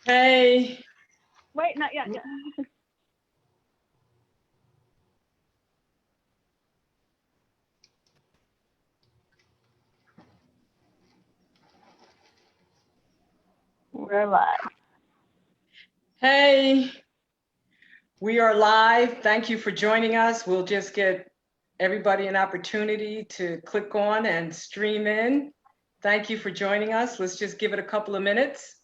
Hey. Wait, not yet. Yeah. We're live. Hey. We are live. Thank you for joining us. We'll just get everybody an opportunity to click on and stream in. Thank you for joining us. Let's just give it a couple of minutes.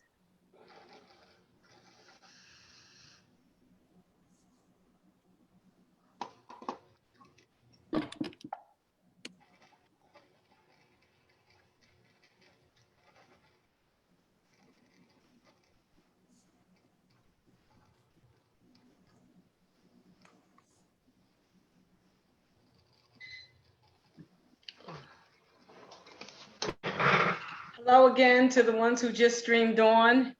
Hello again to the ones who just streamed on.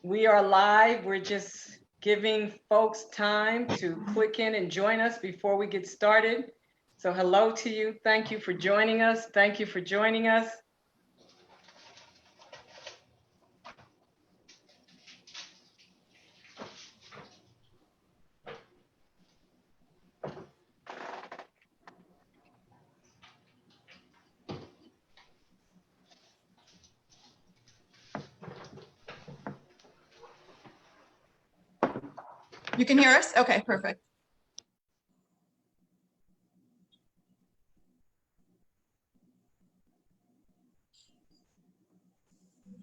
We are live. We're just giving folks time to click in and join us before we get started. So hello to you. Thank you for joining us. Thank you for joining us. You can hear us? Okay, perfect.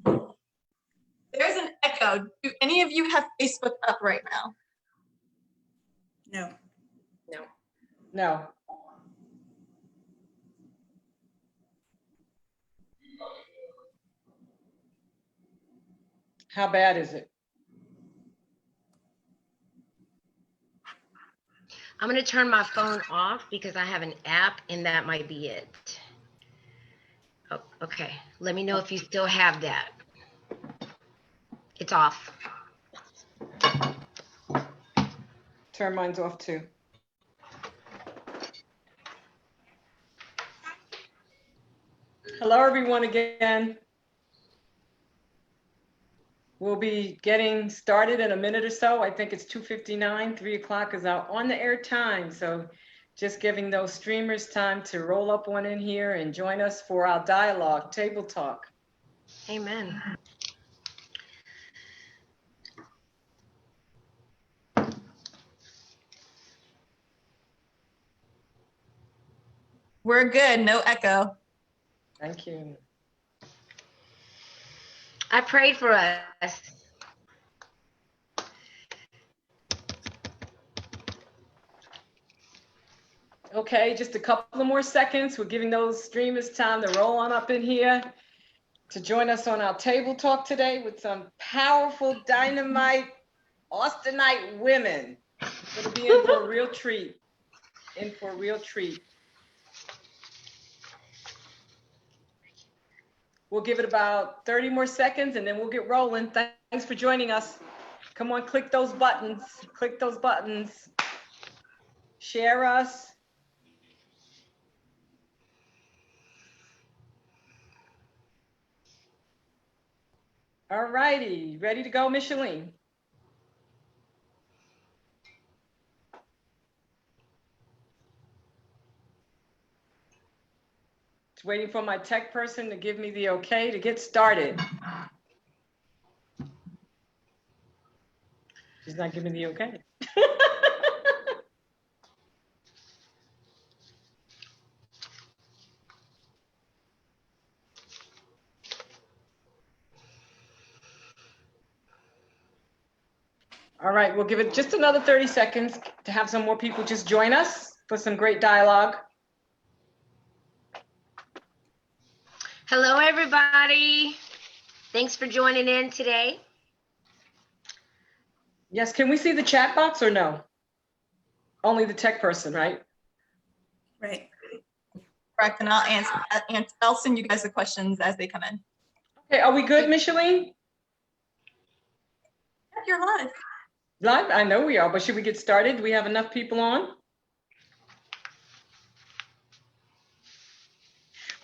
There's an echo. Do any of you have Facebook up right now? No. No. No. How bad is it? I'm going to turn my phone off because I have an app and that might be it. Oh, okay. Let me know if you still have that. It's off. Turn mine's off too. Hello, everyone again. We'll be getting started in a minute or so. I think it's 2:59, 3 o'clock is our on the air time. So just giving those streamers time to roll up on in here and join us for our dialogue, table talk. Amen. We're good, no echo. Thank you. I prayed for us. Okay, just a couple of more seconds. We're giving those streamers time to roll on up in here to join us on our table talk today with some powerful, dynamite, Austinite women. It'll be in for a real treat. In for a real treat. We'll give it about 30 more seconds and then we'll get rolling. Thanks for joining us. Come on, click those buttons. Click those buttons. Share us. All righty, ready to go, Micheline? Just waiting for my tech person to give me the okay to get started. She's not giving the okay. All right, we'll give it just another 30 seconds to have some more people just join us for some great dialogue. Hello, everybody. Thanks for joining in today. Yes, can we see the chat box or no? Only the tech person, right? Right. Correct, and I'll send you guys the questions as they come in. Okay, are we good, Micheline? You're live. Live? I know we are, but should we get started? Do we have enough people on?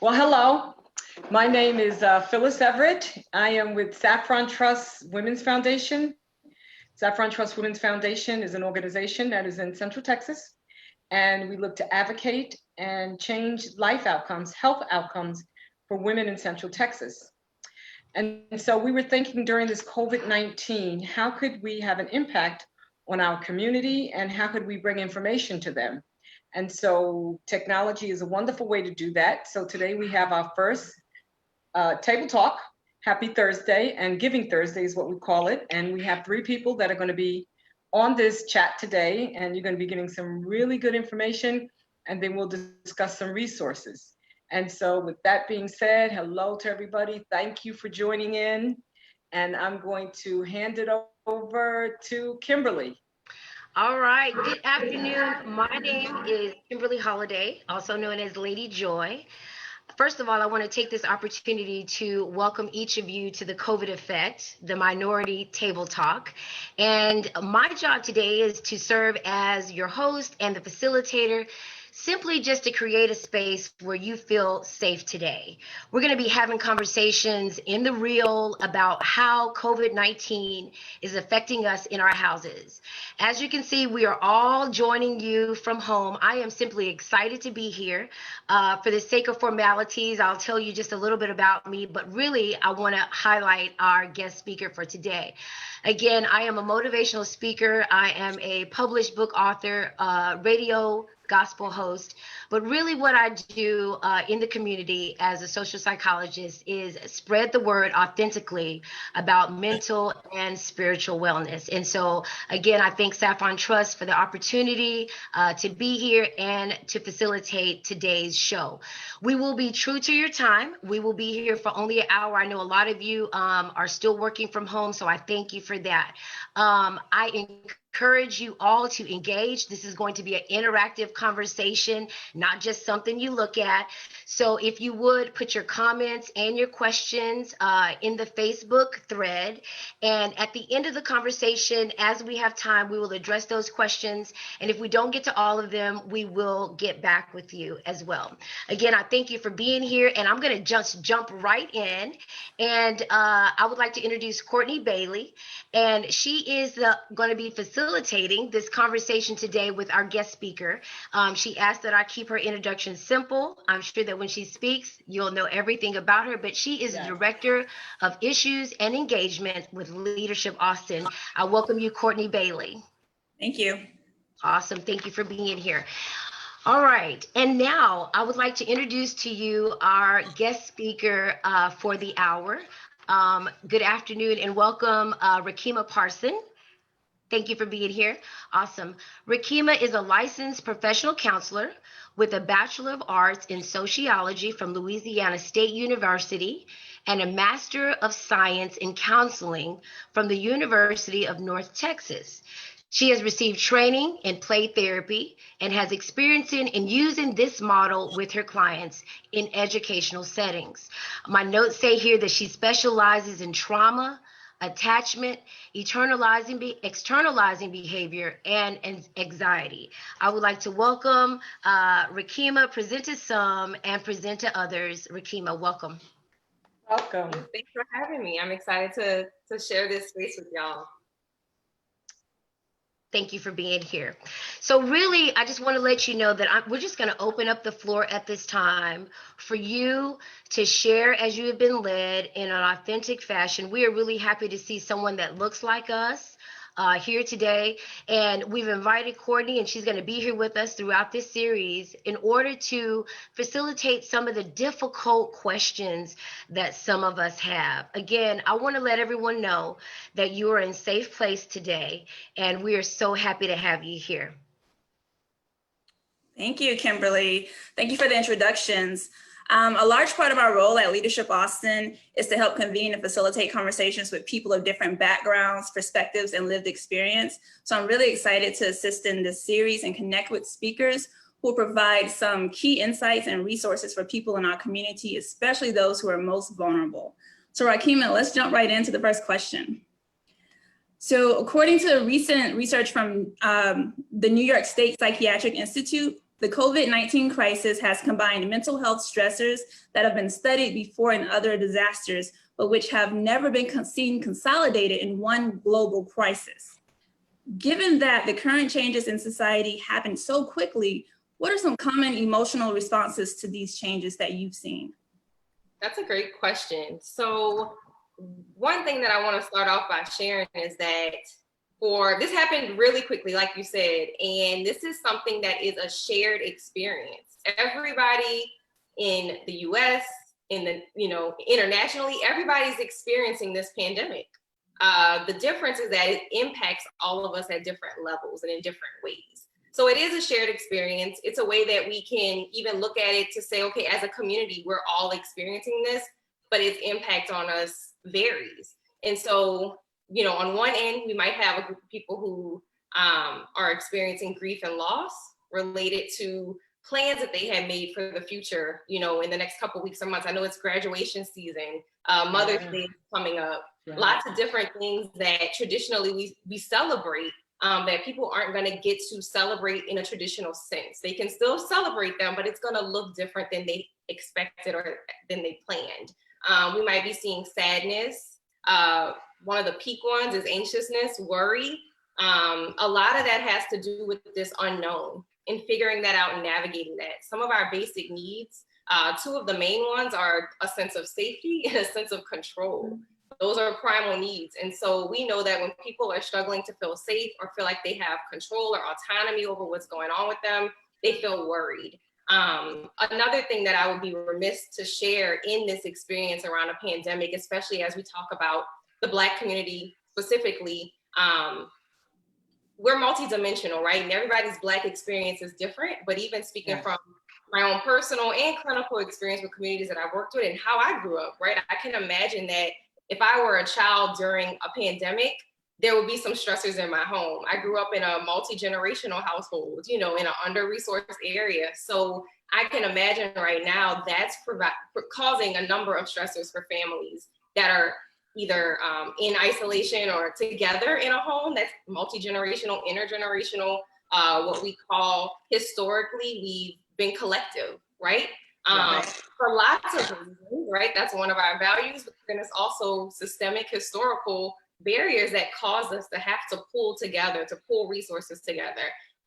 Well, hello. My name is Phyllis Everett. I am with Saffron Trust Women's Foundation. Saffron Trust Women's Foundation is an organization that is in Central Texas, and we look to advocate and change life outcomes, health outcomes for women in Central Texas. And so we were thinking during this COVID-19, how could we have an impact on our community and how could we bring information to them? And so technology is a wonderful way to do that. So today we have our first table talk. Happy Thursday, and Giving Thursday is what we call it. And we have 3 people that are going to be on this chat today, and you're going to be getting some really good information, and then we'll discuss some resources. And so with that being said, hello to everybody. Thank you for joining in. And I'm going to hand it over to Kimberly. All right, good afternoon. My name is Kimberly Holiday, also known as Lady Joy. First of all, I want to take this opportunity to welcome each of you to the COVID Effect, the Minority Table Talk. And my job today is to serve as your host and the facilitator, simply just to create a space where you feel safe today. We're going to be having conversations in the real about how COVID-19 is affecting us in our houses. As you can see, we are all joining you from home. I am simply excited to be here. For the sake of formalities, I'll tell you just a little bit about me, but really I want to highlight our guest speaker for today. Again, I am a motivational speaker. I am a published book author, radio gospel host, but really what I do in the community as a social psychologist is spread the word authentically about mental and spiritual wellness. And so again, I thank Saffron Trust for the opportunity to be here and to facilitate today's show. We will be true to your time. We will be here for only an hour. I know a lot of you are still working from home, so I thank you for that. I encourage you all to engage. This is going to be an interactive conversation, not just something you look at. So if you would put your comments and your questions in the Facebook thread, and at the end of the conversation, as we have time, we will address those questions. And if we don't get to all of them, we will get back with you as well. Again, I thank you for being here, and I'm going to just jump right in. And I would like to introduce Courtney Bailey, and she is going to be facilitating this conversation today with our guest speaker. She asked that I keep her introduction simple. I'm sure that when she speaks, you'll know everything about her, but she is the Director of Issues and Engagement with Leadership Austin. I welcome you, Courtney Bailey. Thank you. Awesome. Thank you for being here. All right. And now I would like to introduce to you our guest speaker for the hour. Good afternoon and welcome, Rakima Parson. Thank you for being here. Awesome. Rakima is a licensed professional counselor with a Bachelor of Arts in Sociology from Louisiana State University and a Master of Science in Counseling from the University of North Texas. She has received training in play therapy and has experience in using this model with her clients in educational settings. My notes say here that she specializes in trauma, attachment, externalizing behavior, and anxiety. I would like to welcome Rakima, present to some and present to others. Rakima, welcome. Welcome. Thanks for having me. I'm excited to share this space with y'all. Thank you for being here. So really, I just want to let you know that we're just going to open up the floor at this time for you to share as you have been led in an authentic fashion. We are really happy to see someone that looks like us here today. And we've invited Courtney, and she's going to be here with us throughout this series in order to facilitate some of the difficult questions that some of us have. Again, I want to let everyone know that you are in a safe place today, and we are so happy to have you here. Thank you, Kimberly. Thank you for the introductions. A large part of our role at Leadership Austin is to help convene and facilitate conversations with people of different backgrounds, perspectives, and lived experience. So I'm really excited to assist in this series and connect with speakers who will provide some key insights and resources for people in our community, especially those who are most vulnerable. So Rakima, let's jump right into the first question. So according to recent research from the New York State Psychiatric Institute, The COVID-19 crisis has combined mental health stressors that have been studied before in other disasters, but which have never been seen consolidated in one global crisis. Given that the current changes in society happen so quickly, what are some common emotional responses to these changes that you've seen? That's a great question. So one thing that I want to start off by sharing is that this happened really quickly, like you said, and this is something that is a shared experience. Everybody in the US, internationally, everybody's experiencing this pandemic. The difference is that it impacts all of us at different levels and in different ways. So it is a shared experience. It's a way that we can even look at it to say, okay, as a community, we're all experiencing this, but its impact on us varies. And so, on one end, we might have a group of people who are experiencing grief and loss related to plans that they had made for the future, in the next couple of weeks or months. I know it's graduation season, Mother's Day is coming up, lots of different things that traditionally we celebrate that people aren't going to get to celebrate in a traditional sense. They can still celebrate them, but it's going to look different than they expected or than they planned. We might be seeing sadness. One of the peak ones is anxiousness, worry. A lot of that has to do with this unknown and figuring that out and navigating that. Some of our basic needs, two of the main ones are a sense of safety and a sense of control. Those are primal needs. And so we know that when people are struggling to feel safe or feel like they have control or autonomy over what's going on with them, they feel worried. Another thing that I would be remiss to share in this experience around a pandemic, especially as we talk about the Black community specifically, we're multidimensional, right? And everybody's Black experience is different, but even speaking from my own personal and clinical experience with communities that I've worked with and how I grew up, right? I can imagine that if I were a child during a pandemic, there would be some stressors in my home. I grew up in a multi-generational household, in an under-resourced area. So I can imagine right now that's causing a number of stressors for families that are either in isolation or together in a home that's multi-generational, intergenerational, what we call historically, we've been collective, right? For lots of reasons, right? That's one of our values, but then it's also systemic historical barriers that cause us to have to pull together, to pull resources together,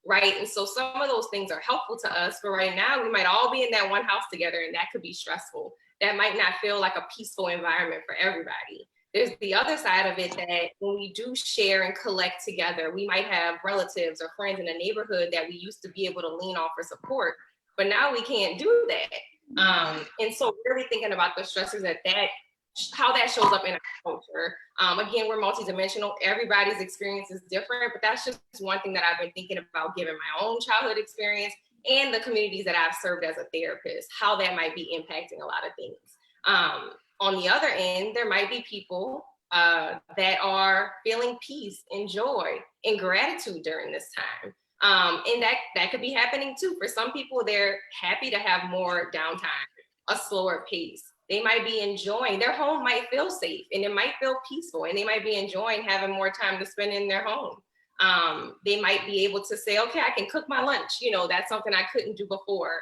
right? And so some of those things are helpful to us, but right now we might all be in that one house together and that could be stressful. That might not feel like a peaceful environment for everybody. There's the other side of it that when we do share and collect together, we might have relatives or friends in a neighborhood that we used to be able to lean on for support, but now we can't do that. And so really thinking about the stressors how that shows up in our culture. Again, we're multidimensional. Everybody's experience is different, but that's just one thing that I've been thinking about given my own childhood experience and the communities that I've served as a therapist, how that might be impacting a lot of things. On the other end, there might be people that are feeling peace and joy and gratitude during this time. And that could be happening too. For some people, they're happy to have more downtime, a slower pace. They might be enjoying, their home might feel safe and it might feel peaceful and they might be enjoying having more time to spend in their home. They might be able to say, okay, I can cook my lunch. That's something I couldn't do before.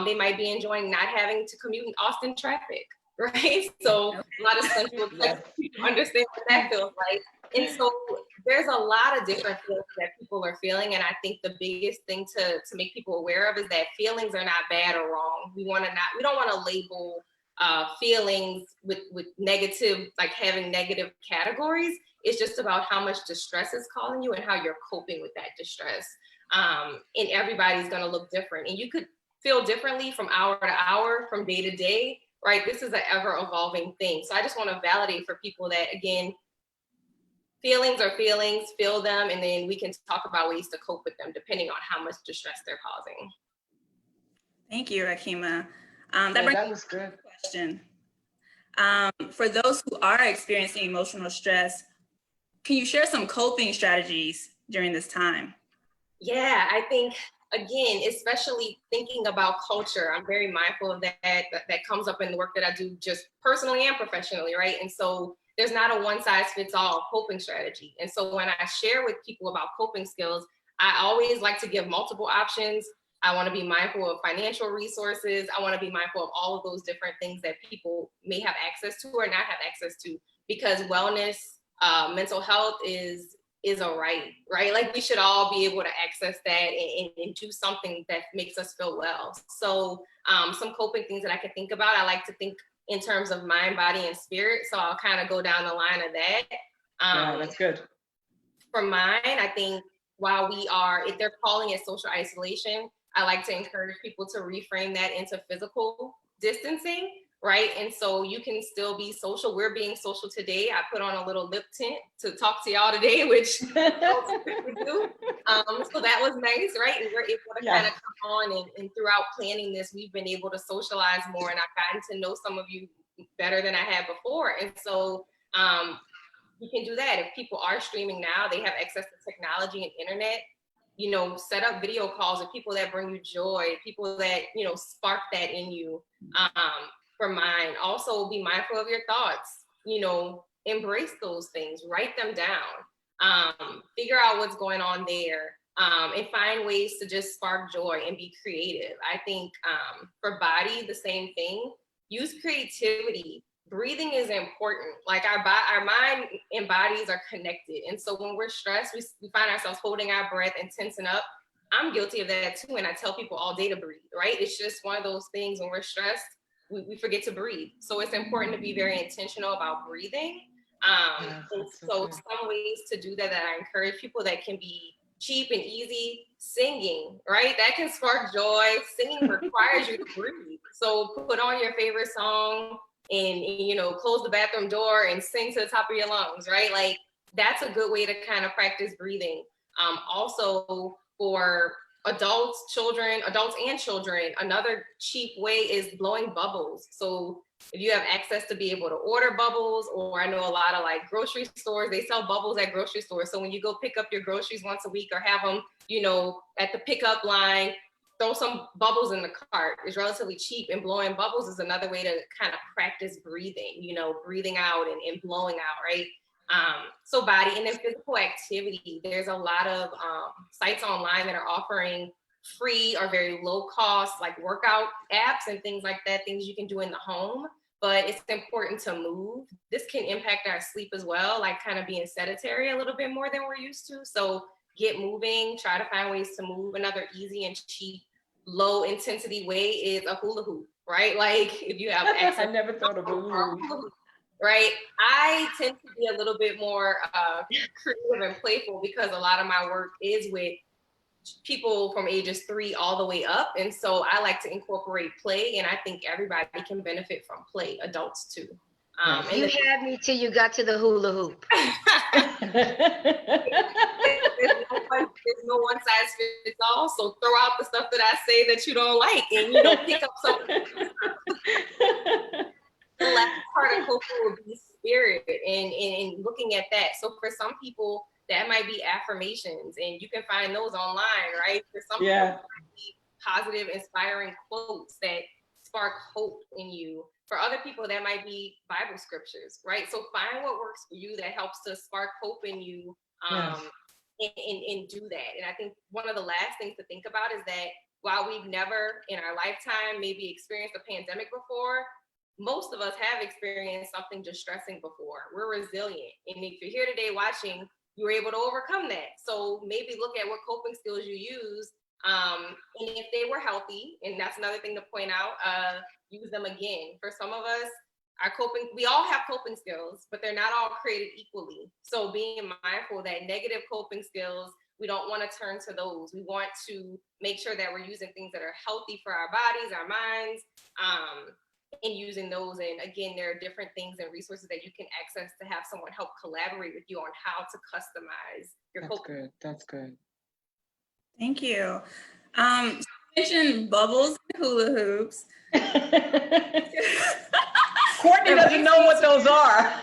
They might be enjoying not having to commute in Austin traffic, right? So a lot of central people understand what that feels like. And so there's a lot of different feelings that people are feeling. And I think the biggest thing to make people aware of is that feelings are not bad or wrong. We don't want to label feelings with negative, like having negative categories. It's just about how much distress is causing you and how you're coping with that distress. And everybody's going to look different. And you could feel differently from hour to hour, from day to day, right? This is an ever evolving thing. So I just want to validate for people that, again, feelings are feelings, feel them, and then we can talk about ways to cope with them depending on how much distress they're causing. Thank you, Rakima. That was good. Question. For those who are experiencing emotional stress, can you share some coping strategies during this time? Yeah, I think, again, especially thinking about culture, I'm very mindful of that comes up in the work that I do just personally and professionally, right? And so there's not a one size fits all coping strategy. And so when I share with people about coping skills, I always like to give multiple options I want to be mindful of financial resources. I want to be mindful of all of those different things that people may have access to or not have access to, because wellness, mental health is a right? Like we should all be able to access that and do something that makes us feel well. So some coping things that I can think about, I like to think in terms of mind, body, and spirit. So I'll kind of go down the line of that. Yeah, that's good. For mine, I think while if they're calling it social isolation, I like to encourage people to reframe that into physical distancing, right? And so you can still be social. We're being social today. I put on a little lip tint to talk to y'all today, which we do. So that was nice, right? And we're able to kind of come on and throughout planning this, we've been able to socialize more, and I've gotten to know some of you better than I had before. And so you can do that. If people are streaming now, they have access to technology and internet, you know, set up video calls with people that bring you joy, people that, you know, spark that in you. For mine, also be mindful of your thoughts, you know, embrace those things, write them down, figure out what's going on there, and find ways to just spark joy and be creative. I think for body, the same thing, use creativity. Breathing is important. Like our mind and bodies are connected. And so when we're stressed, we find ourselves holding our breath and tensing up. I'm guilty of that too. And I tell people all day to breathe, right? It's just one of those things when we're stressed, we forget to breathe. So it's important to be very intentional about breathing. And so some ways to do that I encourage people that can be cheap and easy, singing, right? That can spark joy. Singing requires you to breathe. So put on your favorite song, and you know, close the bathroom door and sing to the top of your lungs, right? Like that's a good way to kind of practice breathing. Also for adults and children, another cheap way is blowing bubbles. So if you have access to be able to order bubbles, or I know a lot of like grocery stores, they sell bubbles at grocery stores. So when you go pick up your groceries once a week or have them, you know, at the pickup line, throw some bubbles in the cart. It's relatively cheap, and blowing bubbles is another way to kind of practice breathing, you know, breathing out and blowing out, right? So body, and then physical activity. There's a lot of sites online that are offering free or very low cost, like workout apps and things like that, things you can do in the home, but it's important to move. This can impact our sleep as well, like kind of being sedentary a little bit more than we're used to. So get moving, try to find ways to move. Another easy and cheap, low intensity way is a hula hoop, right? Like if you have access. I never thought of a hula hoop. Right? I tend to be a little bit more creative and playful because a lot of my work is with people from ages 3 all the way up. And so I like to incorporate play, and I think everybody can benefit from play, adults too. You had me till you got to the hula hoop. There's no one size fits all. So throw out the stuff that I say that you don't like, and you know, pick up something. The last part of coping would be spirit and looking at that. So for some people, that might be affirmations, and you can find those online, right? For some people, it might be positive, inspiring quotes that spark hope in you. For other people, that might be Bible scriptures, right? So find what works for you that helps to spark hope in you, and do that. And I think one of the last things to think about is that while we've never in our lifetime maybe experienced a pandemic before, most of us have experienced something distressing before. We're resilient. And if you're here today watching, you were able to overcome that. So maybe look at what coping skills you use. And if they were healthy, and that's another thing to point out, use them again. For some of us, we all have coping skills, but they're not all created equally. So being mindful that negative coping skills, we don't want to turn to those. We want to make sure that we're using things that are healthy for our bodies, our minds, and using those. And again, there are different things and resources that you can access to have someone help collaborate with you on how to customize your coping. That's good. Thank you. You mentioned bubbles and hula hoops. Courtney doesn't know what those are.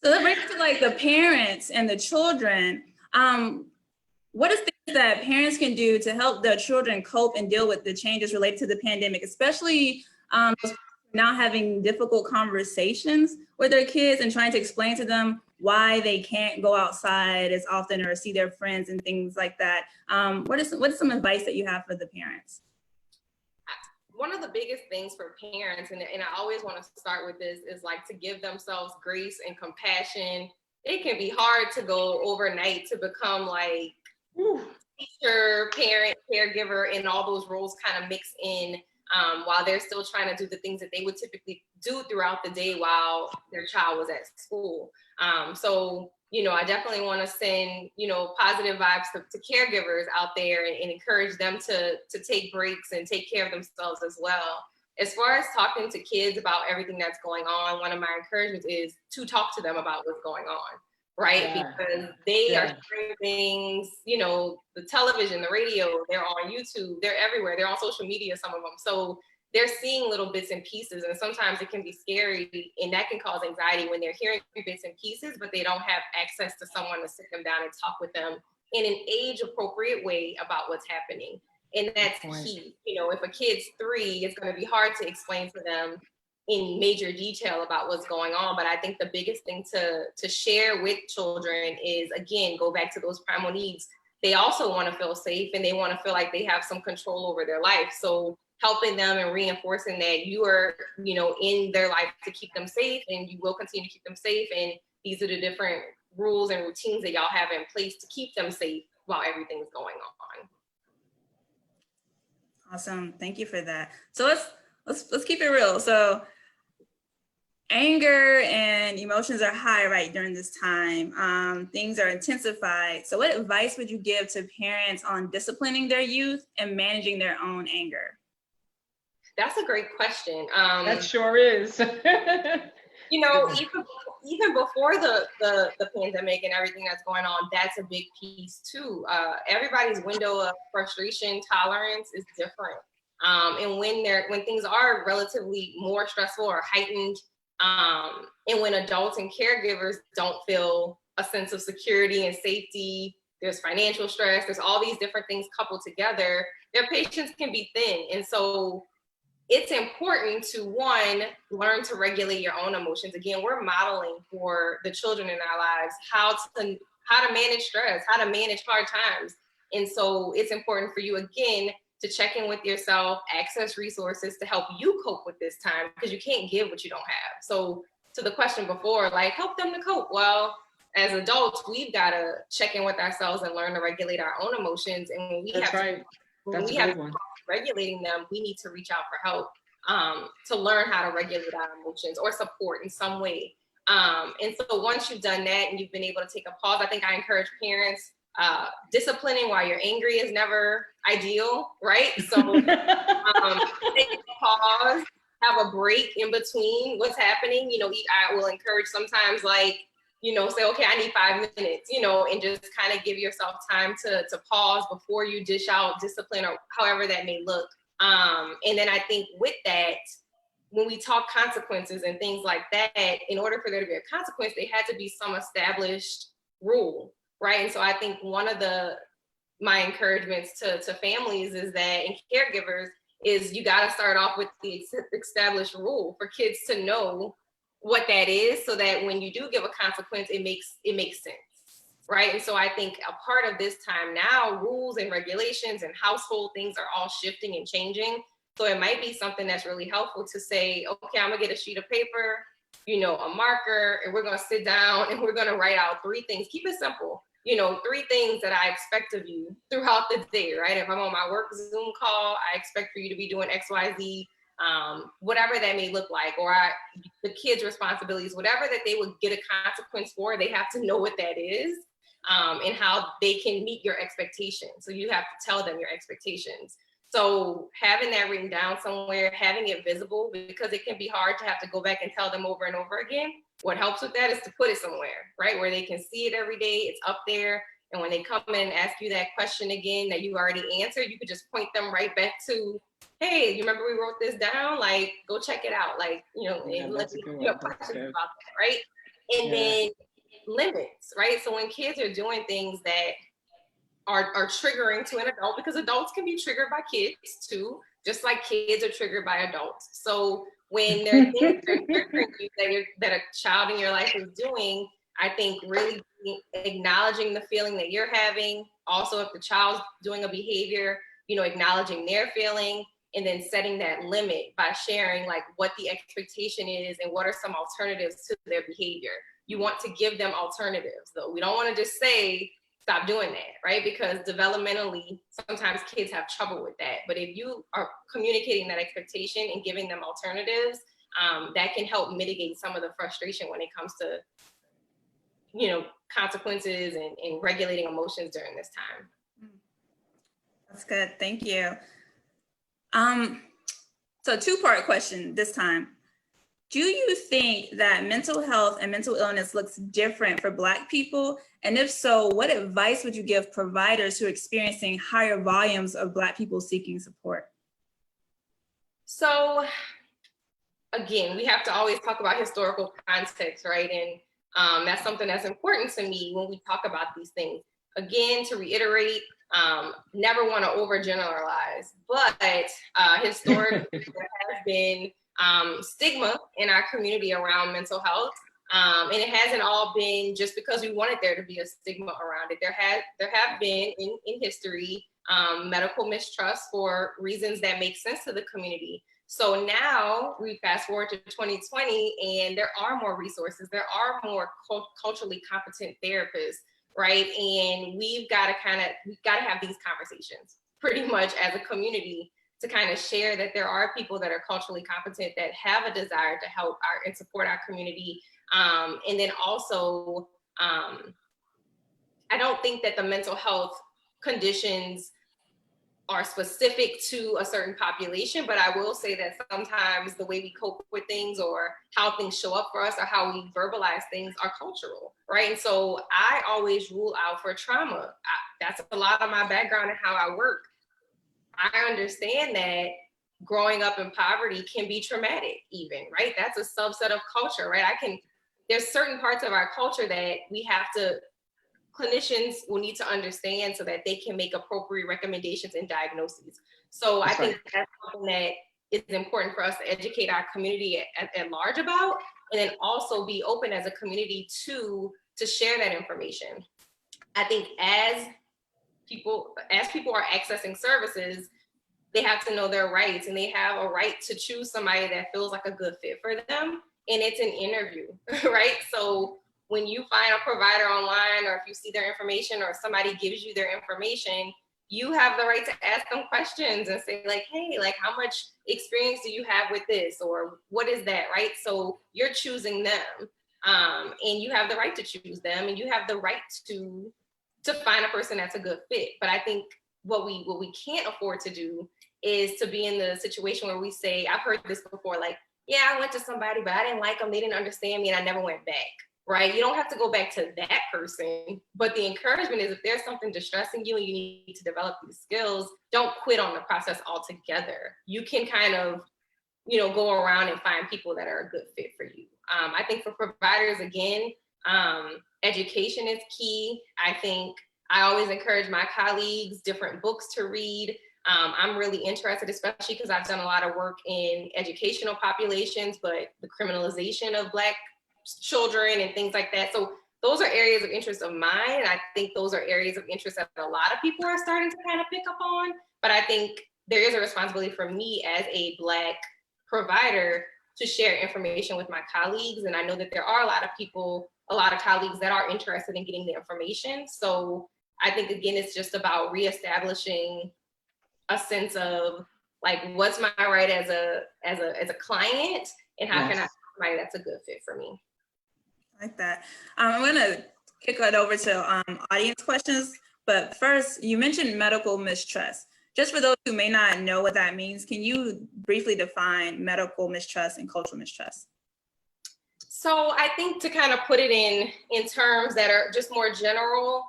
So that brings to like the parents and the children. What is things that parents can do to help their children cope and deal with the changes related to the pandemic, especially those now having difficult conversations with their kids and trying to explain to them why they can't go outside as often or see their friends and things like that. What is some advice that you have for the parents? One of the biggest things for parents, and I always want to start with this, is like to give themselves grace and compassion. It can be hard to go overnight to become like teacher, parent, caregiver, and all those roles kind of mix in while they're still trying to do the things that they would typically do throughout the day while their child was at school. So, you know, I definitely want to send, you know, positive vibes to caregivers out there and encourage them to take breaks and take care of themselves as well. As far as talking to kids about everything that's going on, one of my encouragements is to talk to them about what's going on, right? Yeah. Because they are hearing things, you know, the television, the radio, they're on YouTube, they're everywhere, they're on social media, some of them. So they're seeing little bits and pieces, and sometimes it can be scary, and that can cause anxiety when they're hearing bits and pieces, but they don't have access to someone to sit them down and talk with them in an age-appropriate way about what's happening. And that's key. You know, if a kid's 3, it's going to be hard to explain to them in major detail about what's going on. But I think the biggest thing to share with children is, again, go back to those primal needs. They also want to feel safe, and they want to feel like they have some control over their life. So helping them and reinforcing that you are, you know, in their life to keep them safe, and you will continue to keep them safe. And these are the different rules and routines that y'all have in place to keep them safe while everything's going on. Awesome, thank you for that. So let's keep it real. So anger and emotions are high right during this time. Things are intensified. So what advice would you give to parents on disciplining their youth and managing their own anger? That's a great question. That sure is. You know, even before the pandemic and everything that's going on, that's a big piece too. Everybody's window of frustration tolerance is different. And when things are relatively more stressful or heightened, and when adults and caregivers don't feel a sense of security and safety, there's financial stress, there's all these different things coupled together, their patience can be thin. And so it's important to, one, learn to regulate your own emotions. Again, we're modeling for the children in our lives how to manage stress, how to manage hard times. And so it's important for you, again, to check in with yourself, access resources to help you cope with this time, because you can't give what you don't have. So to the question before, like, help them to cope. Well, as adults, we've got to check in with ourselves and learn to regulate our own emotions. And when we have regulating them, we need to reach out for help to learn how to regulate our emotions or support in some way. And so once you've done that and you've been able to take a pause, I think I encourage parents, disciplining while you're angry is never ideal, right? So take a pause, have a break in between what's happening. You know, I will encourage sometimes, like, you know, say, okay, I need 5 minutes, you know, and just kind of give yourself time to pause before you dish out discipline or however that may look. And then I think with that, when we talk consequences and things like that, in order for there to be a consequence, there had to be some established rule, right? And so I think one of my encouragements to families is that, and caregivers, is you got to start off with the established rule for kids to know what that is, so that when you do give a consequence, it makes sense, right? And so I think a part of this time now, rules and regulations and household things are all shifting and changing. So it might be something that's really helpful to say, okay, I'm gonna get a sheet of paper, you know, a marker, and we're gonna sit down and we're gonna write out 3 things. Keep it simple. You know, 3 things that I expect of you throughout the day, right? If I'm on my work Zoom call, I expect for you to be doing X, Y, Z. Whatever that may look like, or the kids' responsibilities, whatever that they would get a consequence for, they have to know what that is, and how they can meet your expectations. So you have to tell them your expectations. So having that written down somewhere, having it visible, because it can be hard to have to go back and tell them over and over again. What helps with that is to put it somewhere, right? Where they can see it every day, it's up there. And when they come in and ask you that question again that you already answered, you could just point them right back to, hey, you remember we wrote this down? Like, go check it out. Like, you know, and let's questions about that, right? And then limits, right? So when kids are doing things that are triggering to an adult, because adults can be triggered by kids too. just like kids are triggered by adults. So when there are things that are triggering you that a child in your life is doing, I think really acknowledging the feeling that you're having. Also, if the child's doing a behavior, acknowledging their feeling, and then setting that limit by sharing like what the expectation is and what are some alternatives to their behavior. You want to give them alternatives, though. We don't want to just say, stop doing that, right? Because developmentally, sometimes kids have trouble with that. But if you are communicating that expectation and giving them alternatives, that can help mitigate some of the frustration when it comes to, consequences and regulating emotions during this time. That's good. Thank you. So two-part question this time. Do you think that mental health and mental illness looks different for Black people? And if so, what advice would you give providers who are experiencing higher volumes of Black people seeking support? So again, we have to always talk about historical context, right? And that's something that's important to me when we talk about these things. Again, to reiterate, never want to overgeneralize, but historically there has been stigma in our community around mental health, and it hasn't all been just because we wanted there to be a stigma around it. There have been in history medical mistrust for reasons that make sense to the community. So now we fast forward to 2020, and there are more resources. There are more culturally competent therapists. Right. And we've got to have these conversations pretty much as a community to kind of share that there are people that are culturally competent that have a desire to help and support our community. And then also, I don't think that the mental health conditions are specific to a certain population, but I will say that sometimes the way we cope with things or how things show up for us or how we verbalize things are cultural, right? And so I always rule out for trauma. That's a lot of my background and how I work. I understand that growing up in poverty can be traumatic even, right? That's a subset of culture, right? There's certain parts of our culture that clinicians will need to understand so that they can make appropriate recommendations and diagnoses. So I think that's something that is important for us to educate our community at large about, and then also be open as a community to share that information. I think as people are accessing services, they have to know their rights, and they have a right to choose somebody that feels like a good fit for them. And it's an interview, right? So when you find a provider online, or if you see their information or somebody gives you their information, you have the right to ask them questions and say like, hey, like how much experience do you have with this? Or what is that, right? So you're choosing them, and you have the right to choose them, and you have the right to find a person that's a good fit. But I think what we can't afford to do is to be in the situation where we say, I've heard this before, like, yeah, I went to somebody, but I didn't like them. They didn't understand me, and I never went back. Right? You don't have to go back to that person, but the encouragement is if there's something distressing you and you need to develop these skills, don't quit on the process altogether. You can kind of, go around and find people that are a good fit for you. I think for providers, again, education is key. I think I always encourage my colleagues, different books to read. I'm really interested, especially because I've done a lot of work in educational populations, but the criminalization of Black children and things like that. So those are areas of interest of mine. And I think those are areas of interest that a lot of people are starting to kind of pick up on. But I think there is a responsibility for me as a Black provider to share information with my colleagues. And I know that there are a lot of colleagues that are interested in getting the information. So I think, again, it's just about reestablishing a sense of like, what's my right as a client, and how can I find somebody that's a good fit for me. Like that. I'm going to kick it over to audience questions. But first, you mentioned medical mistrust. Just for those who may not know what that means, can you briefly define medical mistrust and cultural mistrust? So I think to kind of put it in terms that are just more general,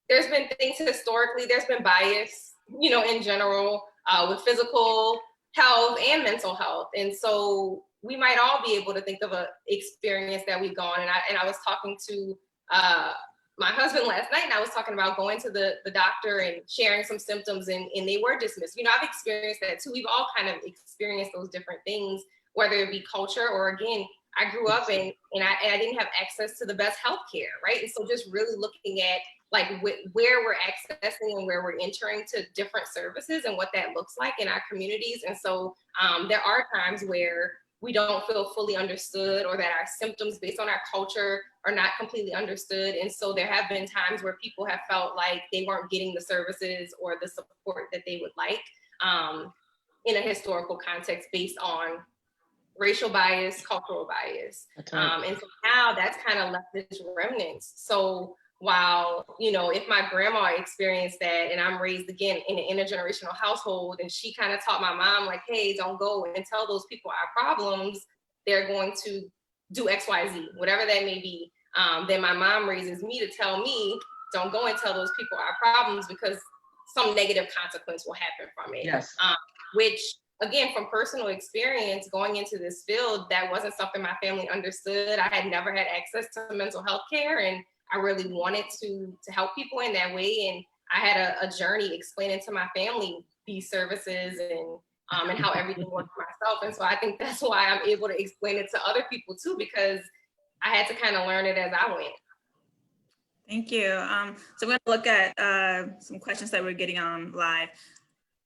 there's been things historically, there's been bias, in general with physical health and mental health. And so we might all be able to think of an experience that we've gone. And I was talking to my husband last night, and I was talking about going to the doctor and sharing some symptoms, and they were dismissed. You know, I've experienced that too. We've all kind of experienced those different things, whether it be culture or, again, I grew up and I didn't have access to the best healthcare, right? And so just really looking at like where we're accessing and where we're entering to different services and what that looks like in our communities. And so there are times where we don't feel fully understood, or that our symptoms based on our culture are not completely understood. And so there have been times where people have felt like they weren't getting the services or the support that they would like in a historical context based on racial bias, cultural bias. And so now that's kind of left as remnants. So while, you know, if my grandma experienced that, and I'm raised again in an intergenerational household, and she kind of taught my mom like, hey, don't go and tell those people our problems, they're going to do X, Y, Z, whatever that may be. Then my mom raises me to tell me, don't go and tell those people our problems, because some negative consequence will happen from it. Yes. Which, again, from personal experience going into this field, that wasn't something my family understood. I had never had access to mental health care, and I really wanted to help people in that way. And I had a journey explaining to my family these services and how everything worked for myself. And so I think that's why I'm able to explain it to other people too, because I had to kind of learn it as I went. Thank you. So we're going to look at some questions that we're getting on live.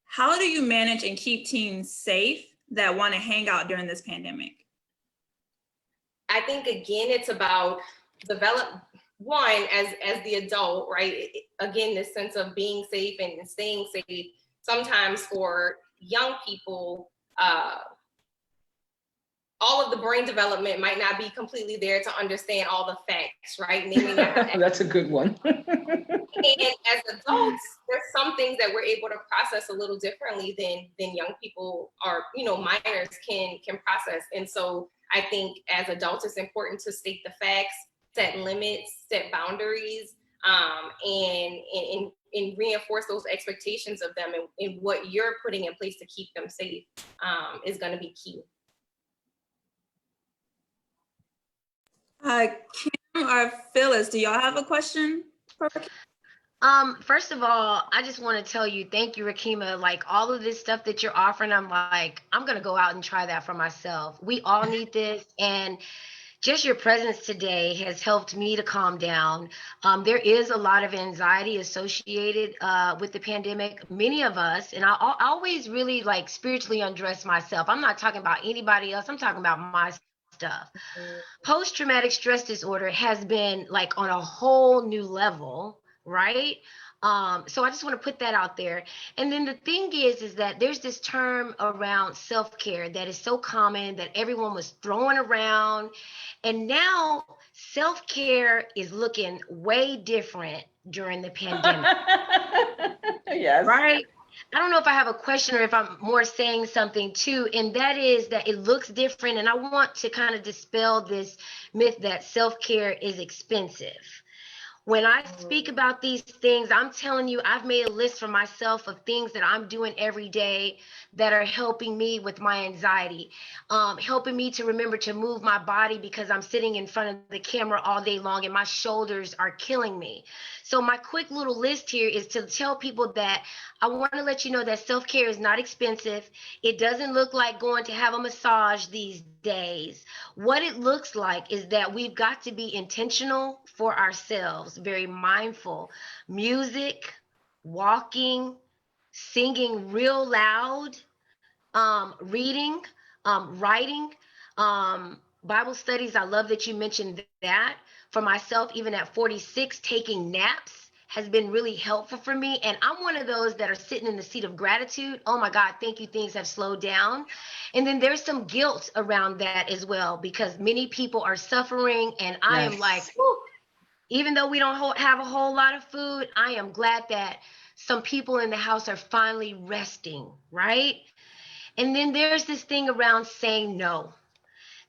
How do you manage and keep teens safe that want to hang out during this pandemic? I think, again, it's about one, as the adult, right? Again, this sense of being safe and staying safe. Sometimes for young people, all of the brain development might not be completely there to understand all the facts, right? And they may not That's a good one. And as adults, there's some things that we're able to process a little differently than young people, or, you know, minors can process. And so I think as adults, it's important to state the facts, set limits, set boundaries, and reinforce those expectations of them, and what you're putting in place to keep them safe is going to be key. Kim or Phyllis, do y'all have a question? First of all, I just want to tell you, thank you, Rakima. Like, all of this stuff that you're offering, I'm like, I'm going to go out and try that for myself. We all need this. And just your presence today has helped me to calm down. There is a lot of anxiety associated with the pandemic. Many of us, and I always really like spiritually undress myself. I'm not talking about anybody else. I'm talking about myself. Stuff. Post-traumatic stress disorder has been like on a whole new level, right? So I just want to put that out there. And then the thing is that there's this term around self-care that is so common that everyone was throwing around. And now self-care is looking way different during the pandemic. Yes. Right? I don't know if I have a question or if I'm more saying something too, and that is that it looks different. And I want to kind of dispel this myth that self-care is expensive. When I speak about these things, I'm telling you, I've made a list for myself of things that I'm doing every day that are helping me with my anxiety, helping me to remember to move my body because I'm sitting in front of the camera all day long and my shoulders are killing me. So my quick little list here is to tell people that I want to let you know that self-care is not expensive. It doesn't look like going to have a massage these days. What it looks like is that we've got to be intentional for ourselves, very mindful. Music, walking, singing real loud, reading, writing, Bible studies. I love that you mentioned that. For myself, even at 46, taking naps has been really helpful for me. And I'm one of those that are sitting in the seat of gratitude. Oh my God, thank you, things have slowed down. And then there's some guilt around that as well, because many people are suffering. And I am like, whew, even though we don't have a whole lot of food, I am glad that some people in the house are finally resting, right? And then there's this thing around saying no.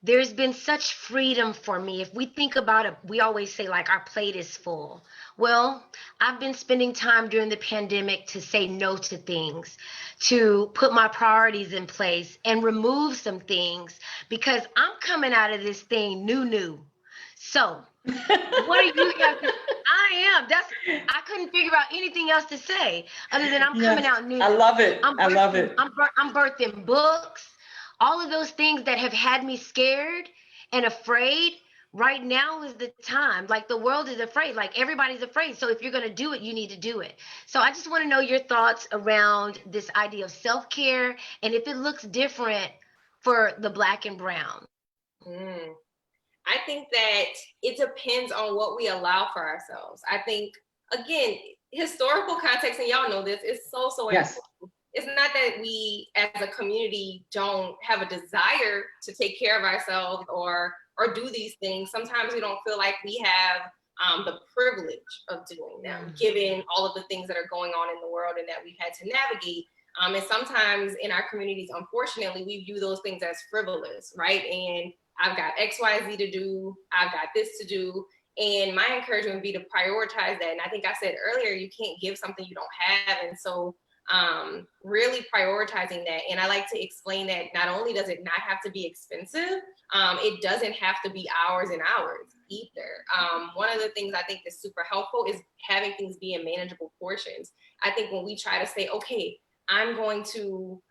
There's been such freedom for me. If we think about it, we always say like our plate is full. Well, I've been spending time during the pandemic to say no to things, to put my priorities in place and remove some things, because I'm coming out of this thing new. So what do you have to, I couldn't figure out anything else to say other than I'm coming out new. I love it. I'm I love it. I'm birthing books, all of those things that have had me scared and afraid. Right now is the time. Like the world is afraid, like everybody's afraid. So if you're going to do it, you need to do it. So I just want to know your thoughts around this idea of self-care and if it looks different for the Black and brown. I think that it depends on what we allow for ourselves. I think, again, historical context, and y'all know this, is so Yes. important. It's not that we as a community don't have a desire to take care of ourselves or do these things. Sometimes we don't feel like we have the privilege of doing them, given all of the things that are going on in the world and that we've had to navigate. And sometimes in our communities, unfortunately, we view those things as frivolous, right? And I've got X, Y, Z to do. I've got this to do. And my encouragement would be to prioritize that. And I think I said earlier, you can't give something you don't have. And so really prioritizing that. And I like to explain that not only does it not have to be expensive, it doesn't have to be hours and hours either. One of the things I think is super helpful is having things be in manageable portions. I think when we try to say, okay, I'm going to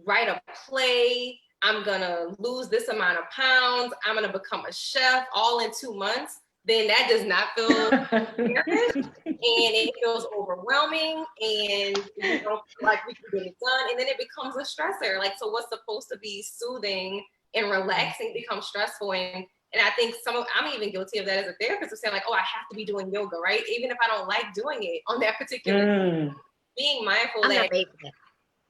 write a play, I'm gonna lose this amount of pounds, I'm gonna become a chef all in 2 months, then that does not feel fair, and it feels overwhelming, and we don't feel like we can get it done, and then it becomes a stressor. Like, so what's supposed to be soothing and relaxing becomes stressful. And I think I'm even guilty of that as a therapist, of saying like, oh, I have to be doing yoga, right? Even if I don't like doing it on that particular being mindful that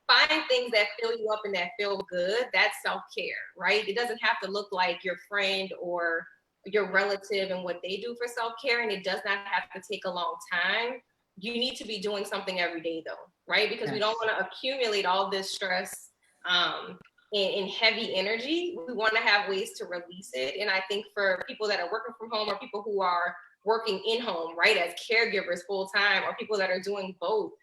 find things that fill you up and that feel good, that's self-care, right? It doesn't have to look like your friend or your relative and what they do for self-care, and it does not have to take a long time. You need to be doing something every day though, right? Because we don't want to accumulate all this stress and heavy energy. We want to have ways to release it. And I think for people that are working from home or people who are working in home, right, as caregivers full time, or people that are doing both,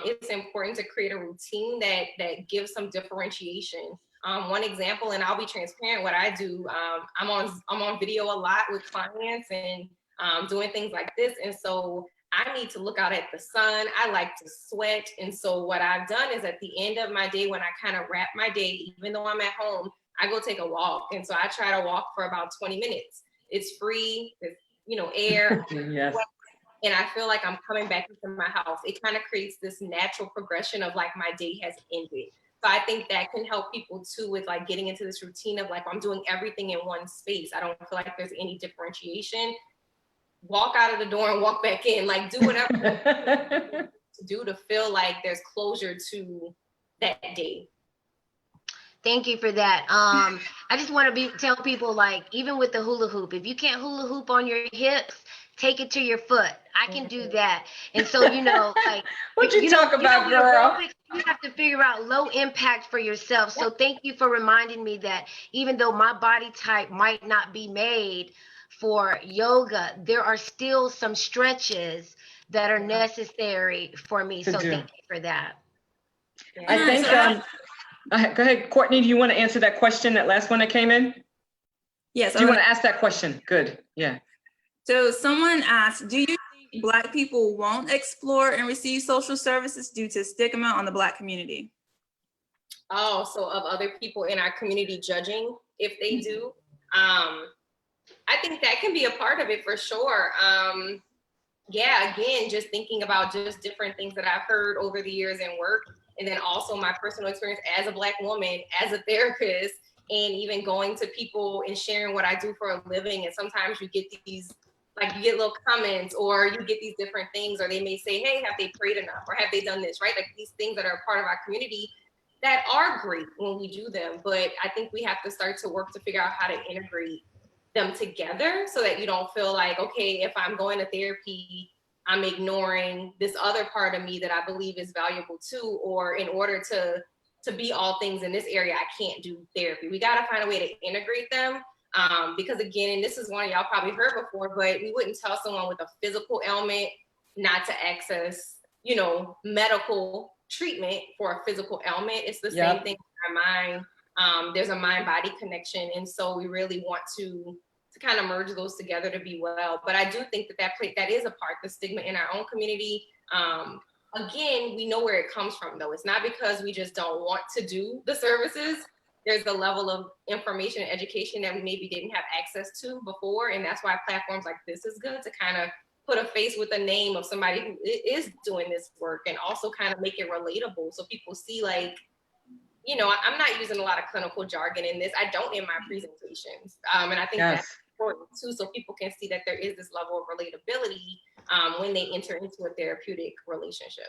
it's important to create a routine that gives some differentiation. One example, and I'll be transparent, what I do, I'm on video a lot with clients and doing things like this. And so I need to look out at the sun. I like to sweat. And so what I've done is at the end of my day, when I kind of wrap my day, even though I'm at home, I go take a walk. And so I try to walk for about 20 minutes. It's free, it's, air. Yes. And I feel like I'm coming back into my house. It kind of creates this natural progression of like my day has ended. So I think that can help people too with like getting into this routine of like, I'm doing everything in one space. I don't feel like there's any differentiation. Walk out of the door and walk back in, like do whatever to do to feel like there's closure to that day. Thank you for that. I just want to tell people, like, even with the hula hoop, if you can't hula hoop on your hips, take it to your foot. I can do that. And so, like, what you talk about, girl? Aerobics, you have to figure out low impact for yourself. So thank you for reminding me that even though my body type might not be made for yoga, there are still some stretches that are necessary for me. So thank you for that. I think, go ahead, Courtney, do you want to answer that question, that last one that came in? Yes. Do you want to ask that question? Good, yeah. So someone asked, do you think Black people won't explore and receive social services due to stigma on the Black community? Oh, so of other people in our community judging if they do? I think that can be a part of it for sure. Yeah, again, just thinking about just different things that I've heard over the years in work, and then also my personal experience as a Black woman, as a therapist, and even going to people and sharing what I do for a living. And sometimes you get these, like you get little comments or you get these different things, or they may say, hey, have they prayed enough? Or have they done this, right? Like these things that are part of our community that are great when we do them. But I think we have to start to work to figure out how to integrate them together so that you don't feel like, okay, if I'm going to therapy, I'm ignoring this other part of me that I believe is valuable too, or in order to be all things in this area, I can't do therapy. We got to find a way to integrate them. Because again, and this is one y'all probably heard before, but we wouldn't tell someone with a physical ailment not to access, medical treatment for a physical ailment. It's the same thing with our mind. There's a mind-body connection. And so we really want to to kind of merge those together to be well. But I do think that is a part, the stigma in our own community. Again, we know where it comes from though. It's not because we just don't want to do the services. There's a level of information and education that we maybe didn't have access to before. And that's why platforms like this is good to kind of put a face with a name of somebody who is doing this work, and also kind of make it relatable so people see, like, you know, I'm not using a lot of clinical jargon in this. I don't in my presentations. And I think that's important too, so people can see that there is this level of relatability when they enter into a therapeutic relationship.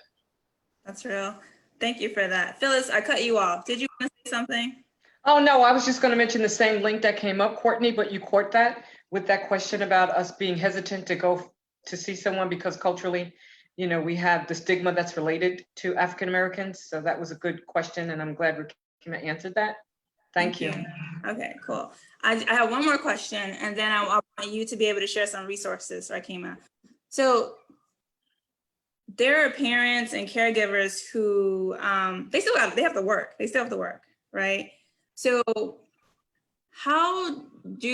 That's real. Thank you for that. Phyllis, I cut you off. Did you want to say something? Oh, no, I was just going to mention the same link that came up, Courtney, but you caught that with that question about us being hesitant to go to see someone because culturally, you know, we have the stigma that's related to African Americans. So that was a good question, and I'm glad Rakima answered that. Thank you. Okay, cool. I have one more question, and then I want you to be able to share some resources, Rakima. So there are parents and caregivers who they have to work. They still have to work, right? So how do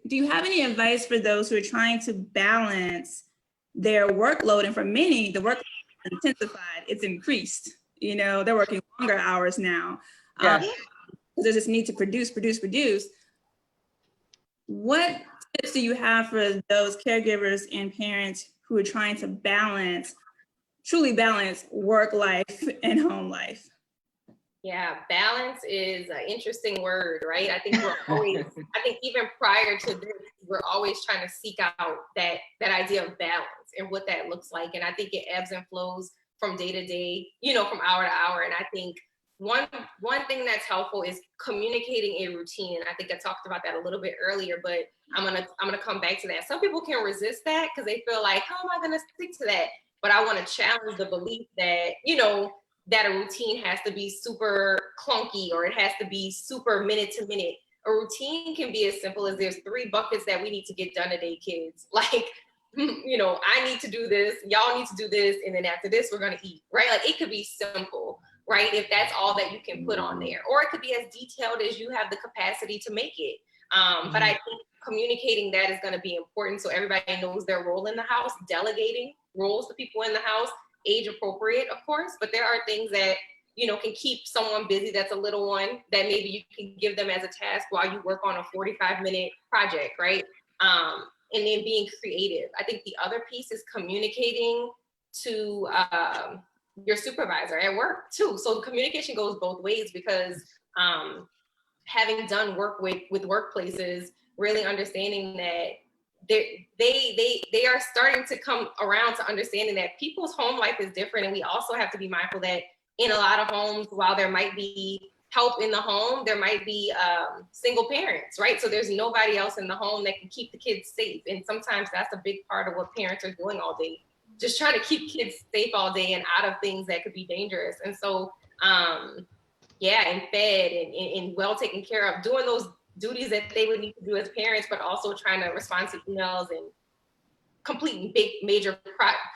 you have any advice for those who are trying to balance their workload? And for many, the work is intensified, it's increased. You know, they're working longer hours now. Yes. There's this need to produce. What tips do you have for those caregivers and parents who are trying to truly balance work life and home life? Yeah, balance is an interesting word, right? I think I think even prior to this, we're always trying to seek out that idea of balance and what that looks like. And I think it ebbs and flows from day to day, you know, from hour to hour. And I think one thing that's helpful is communicating a routine. And I think I talked about that a little bit earlier, but I'm gonna come back to that. Some people can resist that because they feel like, how am I gonna stick to that? But I want to challenge the belief that, you know, that a routine has to be super clunky or it has to be super minute to minute. A routine can be as simple as there's 3 buckets that we need to get done today, kids. Like, you know, I need to do this, y'all need to do this, and then after this, we're gonna eat, right? Like, it could be simple, right? If that's all that you can put on there. Or it could be as detailed as you have the capacity to make it. But I think communicating that is gonna be important so everybody knows their role in the house, delegating roles to people in the house, age appropriate, of course, but there are things that, you know, can keep someone busy that's a little one that maybe you can give them as a task while you work on a 45-minute project, right? And then being creative. I think the other piece is communicating to your supervisor at work too. So communication goes both ways because having done work with workplaces, really understanding that they are starting to come around to understanding that people's home life is different. And we also have to be mindful that in a lot of homes, while there might be help in the home, there might be single parents, right? So there's nobody else in the home that can keep the kids safe. And sometimes that's a big part of what parents are doing all day, just trying to keep kids safe all day and out of things that could be dangerous. And so, yeah, and fed and well taken care of, doing those duties that they would need to do as parents, but also trying to respond to emails and completing big major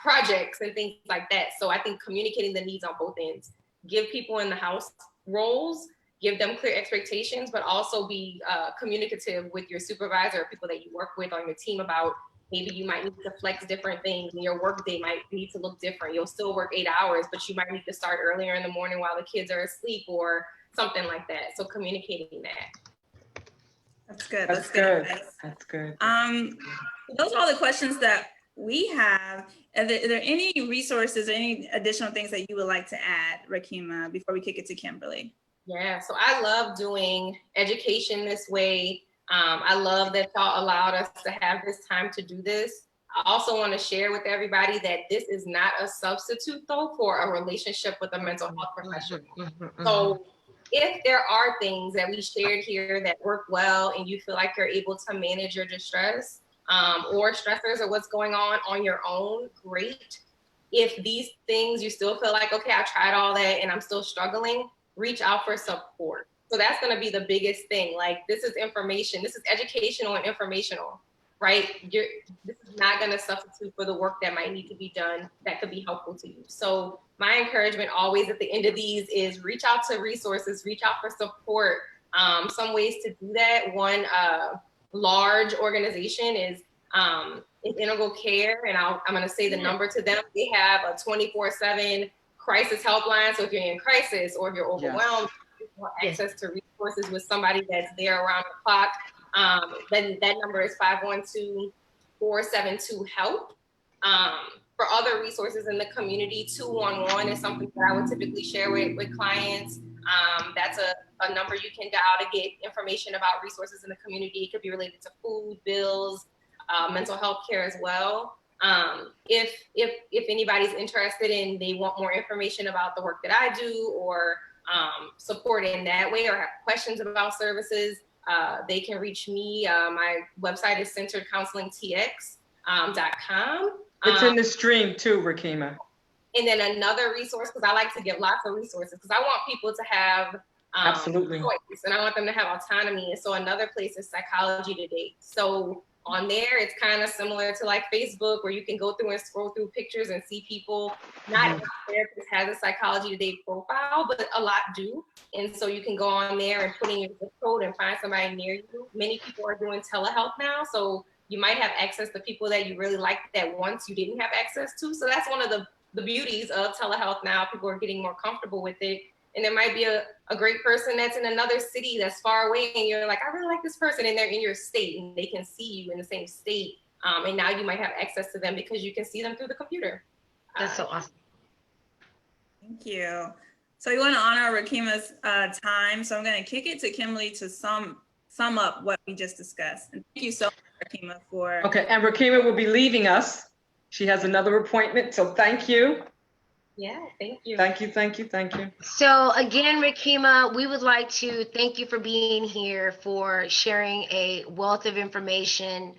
projects and things like that. So I think communicating the needs on both ends, give people in the house roles, give them clear expectations, but also be communicative with your supervisor or people that you work with on your team about maybe you might need to flex different things and your work day might need to look different. You'll still work 8 hours, but you might need to start earlier in the morning while the kids are asleep or something like that. So communicating that. That's good. That's good. That's good. Those are all the questions that we have. Are there any resources or any additional things that you would like to add, Rakima, before we kick it to Kimberly? Yeah, so I love doing education this way. I love that y'all allowed us to have this time to do this. I also want to share with everybody that this is not a substitute though for a relationship with a mental health professional. So if there are things that we shared here that work well and you feel like you're able to manage your distress or stressors or what's going on your own, great. If these things you still feel like, okay, I tried all that and I'm still struggling, reach out for support. So that's going to be the biggest thing. Like, this is information, this is educational and informational, right? This is not going to substitute for the work that might need to be done that could be helpful to you. So my encouragement always at the end of these is reach out to resources, reach out for support. Some ways to do that. One, large organization is Integral Care, and I'm going to say the number to them. They have a 24/7 crisis helpline. So if you're in crisis or if you're overwhelmed, you want access to resources with somebody that's there around the clock. Then that number is 512-472-HELP. For other resources in the community, 211 is something that I would typically share with clients. That's a number you can dial to get information about resources in the community. It could be related to food, bills, mental health care as well. If anybody's interested and they want more information about the work that I do or support in that way or have questions about services, they can reach me. My website is centeredcounselingtx.com. It's in the stream too, Rakima. And then another resource, because I like to give lots of resources, because I want people to have Absolutely choice, and I want them to have autonomy. And so another place is Psychology Today. So on there, it's kind of similar to like Facebook, where you can go through and scroll through pictures and see people. Not every therapist has a Psychology Today profile, but a lot do. And so you can go on there and put in your zip code and find somebody near you. Many people are doing telehealth now, so you might have access to people that you really like that once you didn't have access to. So that's one of the beauties of telehealth now. People are getting more comfortable with it. And there might be a great person that's in another city that's far away, and you're like, I really like this person, and they're in your state, and they can see you in the same state. And now you might have access to them because you can see them through the computer. That's so awesome. Thank you. So we want to honor Rakima's time. So I'm going to kick it to Kimberly to sum up what we just discussed. And thank you so much, Rakima, for. Okay, and Rakima will be leaving us. She has another appointment, so thank you. Yeah, thank you. Thank you, thank you, thank you. So again, Rakima, we would like to thank you for being here, for sharing a wealth of information.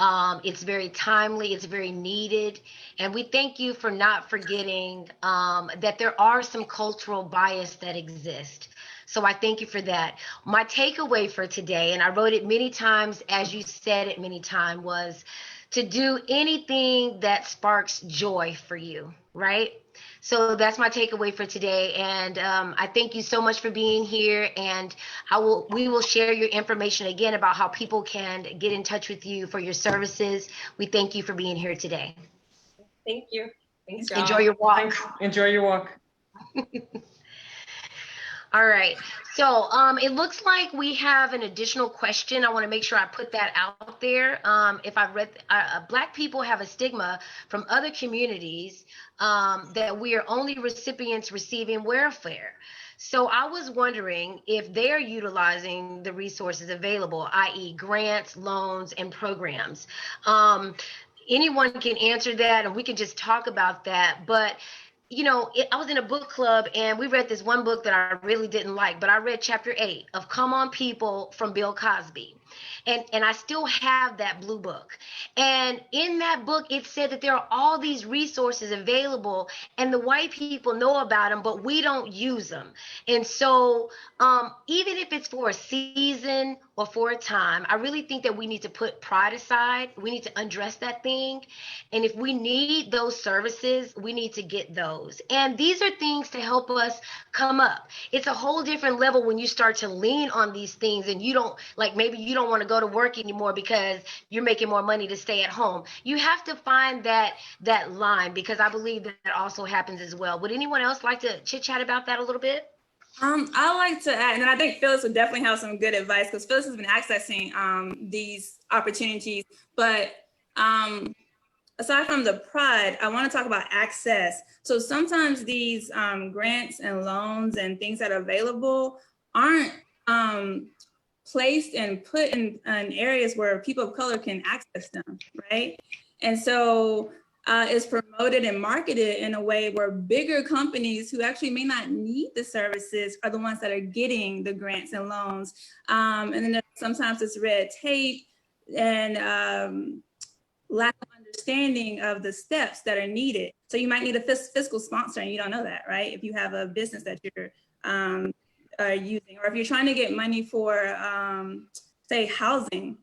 It's very timely, it's very needed. And we thank you for not forgetting that there are some cultural bias that exist. So I thank you for that. My takeaway for today, and I wrote it many times as you said it many times, was to do anything that sparks joy for you, right? So that's my takeaway for today. And I thank you so much for being here. And we will share your information again about how people can get in touch with you for your services. We thank you for being here today. Thank you. Thanks, y'all. Enjoy your walk. Thanks. Enjoy your walk. All right. So it looks like we have an additional question. I want to make sure I put that out there. If I read, Black people have a stigma from other communities that we are only recipients receiving welfare. So I was wondering if they're utilizing the resources available, i.e. grants, loans, and programs. Anyone can answer that, and we can just talk about that. But you know, I was in a book club and we read this one book that I really didn't like, but I read chapter 8 of Come On People from Bill Cosby. And I still have that blue book. And in that book, it said that there are all these resources available and the white people know about them, but we don't use them. And so even if it's for a season or for a time, I really think that we need to put pride aside. We need to undress that thing. And if we need those services, we need to get those. And these are things to help us come up. It's a whole different level when you start to lean on these things and you don't, like maybe you don't want to go to work anymore because you're making more money to stay at home. You have to find that line, because I believe that also happens as well. Would anyone else like to chit chat about that a little bit? I like to add, and I think Phyllis would definitely have some good advice, because Phyllis has been accessing these opportunities. But aside from the pride, I want to talk about access. So sometimes these grants and loans and things that are available aren't placed and put in areas where people of color can access them, right? And so it's promoted and marketed in a way where bigger companies who actually may not need the services are the ones that are getting the grants and loans. And then sometimes it's red tape and lack of understanding of the steps that are needed. So you might need a fiscal sponsor and you don't know that, right? If you have a business that you're using, or if you're trying to get money for, say, housing,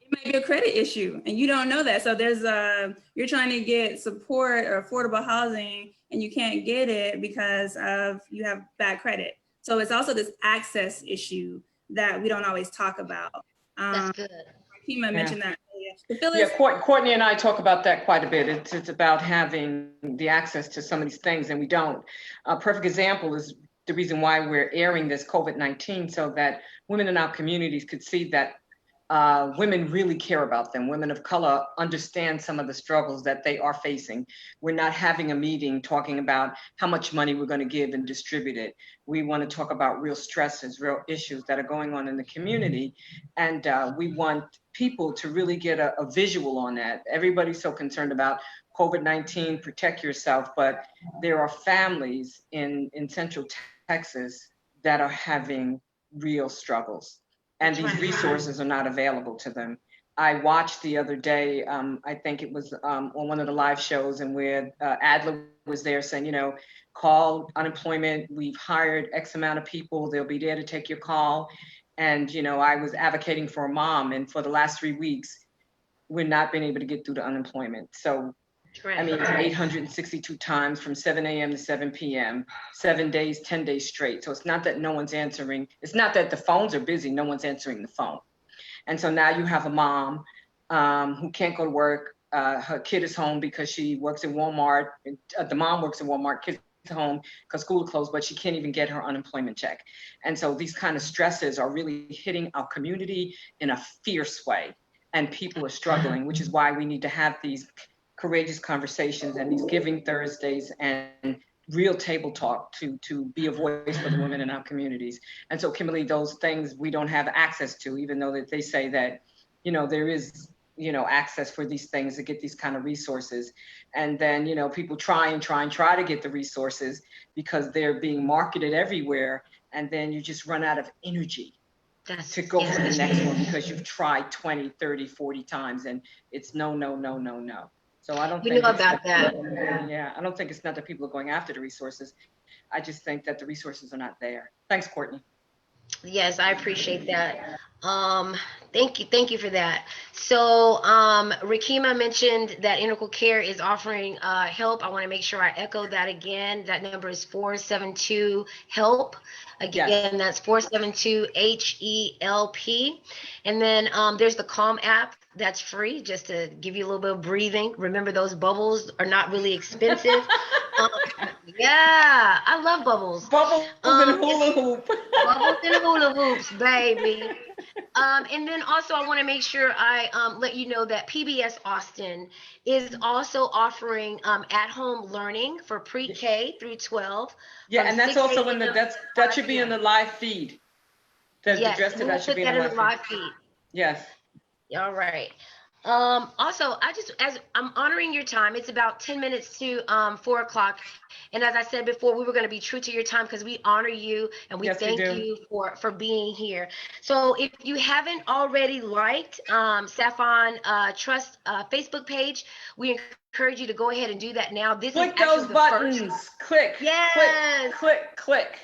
it might be a credit issue and you don't know that. So there's you're trying to get support or affordable housing and you can't get it because of you have bad credit. So it's also this access issue that we don't always talk about. That's good. Kima mentioned that earlier. Phyllis, Yeah, Courtney and I talk about that quite a bit. It's about having the access to some of these things, and we don't. A perfect example is the reason why we're airing this COVID-19, so that women in our communities could see that women really care about them. Women of color understand some of the struggles that they are facing. We're not having a meeting talking about how much money we're going to give and distribute it. We want to talk about real stresses, real issues that are going on in the community. And we want people to really get a visual on that. Everybody's so concerned about COVID-19, protect yourself, but there are families in Central Texas that are having real struggles. And these resources are not available to them. I watched the other day, I think it was on one of the live shows, and where Adler was there saying, you know, call unemployment. We've hired X amount of people. They'll be there to take your call. And, you know, I was advocating for a mom, and for the last 3 weeks, we're not been able to get through the unemployment. So, I mean, 862 times from 7 a.m. to 7 p.m., 7 days, 10 days straight. So it's not that no one's answering. It's not that the phones are busy. No one's answering the phone. And so now you have a mom who can't go to work. Her kid is home because she works at Walmart. The mom works at Walmart. Kids home because school is closed, but she can't even get her unemployment check. And so these kind of stresses are really hitting our community in a fierce way. And people are struggling, which is why we need to have these courageous conversations and these Giving Thursdays and real table talk to be a voice for the women in our communities. And so, Kimberly, those things we don't have access to, even though that they say that, you know, there is, you know, access for these things to get these kind of resources. And then, you know, people try to get the resources because they're being marketed everywhere. And then you just run out of energy to go for the next one because you've tried 20, 30, 40 times and it's no. So I don't think know about that. Yeah, I don't think it's not that people are going after the resources. I just think that the resources are not there. Thanks, Courtney. Yes, I appreciate that. Thank you for that. So, Rakima mentioned that Integral Care is offering help. I want to make sure I echo that again. That number is 472-HELP. Again, Yes. That's 472-HELP. And then there's the Calm app. That's free, just to give you a little bit of breathing. Remember, those bubbles are not really expensive. Yeah, I love bubbles. Bubbles and hula hoop. Bubbles and hula hoops, baby. And then also I want to make sure I let you know that PBS Austin is also offering at-home learning for pre-K through 12. Yeah, and that's also in the that should be in the live feed. Yes, that should be in the live feed. Yes. All right. Also, as I'm honoring your time, it's about 10 minutes to 4 o'clock. And as I said before, we were going to be true to your time because we honor you and we thank you for being here. So if you haven't already liked Saffron Trust Facebook page, we encourage you to go ahead and do that now. This click is those buttons. Click. Yes. Click.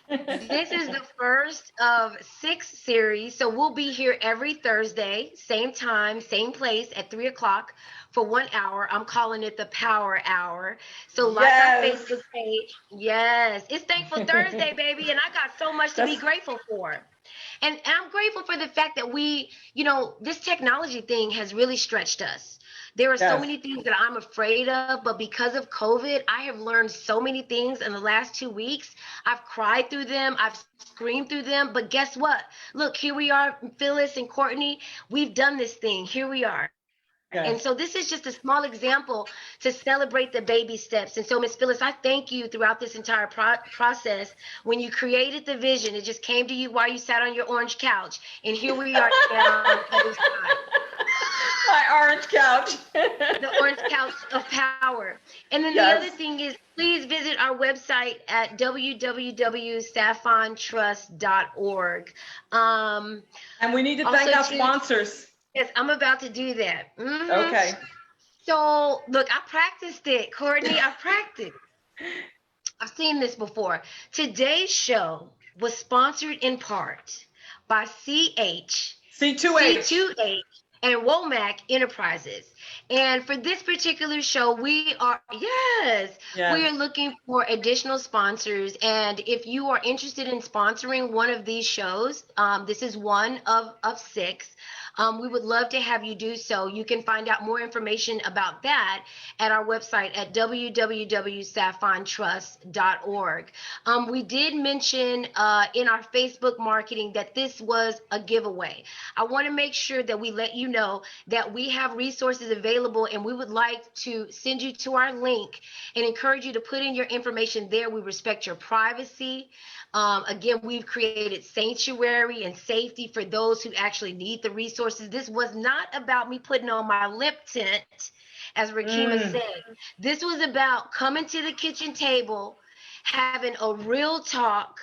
This is the first of 6 series. So we'll be here every Thursday, same time, same place at 3 o'clock for 1 hour. I'm calling it the Power Hour. So like our Facebook page. Yes, it's Thankful Thursday, baby. And I got so much to be grateful for. And I'm grateful for the fact that we, you know, this technology thing has really stretched us. There are so many things that I'm afraid of, but because of COVID, I have learned so many things in the last 2 weeks. I've cried through them. I've screamed through them. But guess what? Look, here we are, Phyllis and Courtney. We've done this thing. Here we are. And so this is just a small example to celebrate the baby steps. And so, Ms. Phyllis, I thank you throughout this entire process. When you created the vision, it just came to you while you sat on your orange couch. And here we are now on the other side. My orange couch. The orange couch of power. And then the other thing is, please visit our website at www.saffrontrust.org. And we need to thank our sponsors. Yes, I'm about to do that. Mm-hmm. Okay. So, look, I practiced it, Courtney. I practiced. I've seen this before. Today's show was sponsored in part by C2H and Womack Enterprises. And for this particular show, we are looking for additional sponsors. And if you are interested in sponsoring one of these shows, this is one of 6. We would love to have you do so. You can find out more information about that at our website at www.saffrontrust.org. We did mention in our Facebook marketing that this was a giveaway. I want to make sure that we let you know that we have resources available, and we would like to send you to our link and encourage you to put in your information there. We respect your privacy. Again, we've created sanctuary and safety for those who actually need the resources. This was not about me putting on my lip tint, as Rakima said. This was about coming to the kitchen table, having a real talk,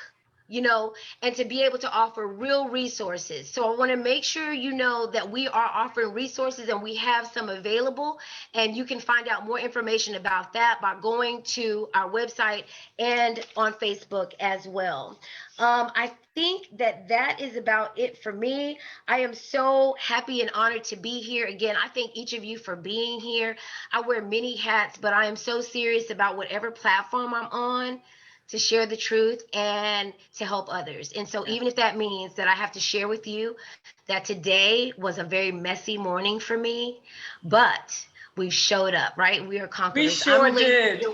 and to be able to offer real resources. So I want to make sure you know that we are offering resources, and we have some available, and you can find out more information about that by going to our website and on Facebook as well. I think that is about it for me. I am so happy and honored to be here. Again, I thank each of you for being here. I wear many hats, but I am so serious about whatever platform I'm on, to share the truth and to help others. And so even if that means that I have to share with you that today was a very messy morning for me, but we showed up, right? We are conquerors. We sure did.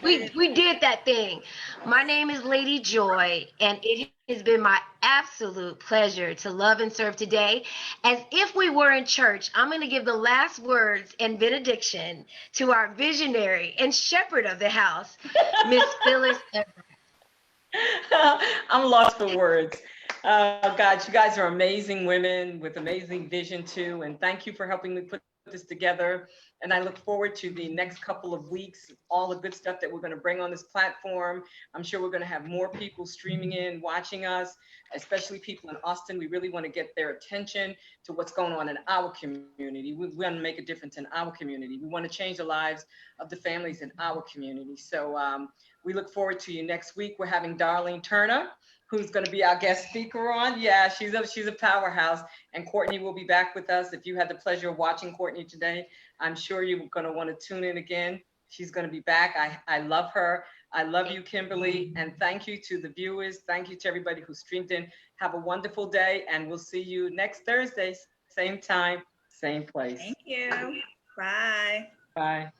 We did that thing. My name is Lady Joy, and it has been my absolute pleasure to love and serve today. As if we were in church, I'm going to give the last words and benediction to our visionary and shepherd of the house, Miss Phyllis Everett. I'm lost for words. God, you guys are amazing women with amazing vision too. And thank you for helping me put this together. And I look forward to the next couple of weeks, all the good stuff that we're going to bring on this platform. I'm sure we're going to have more people streaming in, watching us, especially people in Austin. We really want to get their attention to what's going on in our community. We want to make a difference in our community. We want to change the lives of the families in our community. So we look forward to you next week. We're having Darlene Turner, who's going to be our guest speaker on. Yeah, she's a powerhouse. And Courtney will be back with us. If you had the pleasure of watching Courtney today, I'm sure you're going to want to tune in again. She's going to be back. I love her. I love you, Kimberly. And thank you to the viewers. Thank you to everybody who streamed in. Have a wonderful day. And we'll see you next Thursday, same time, same place. Thank you. Bye. Bye.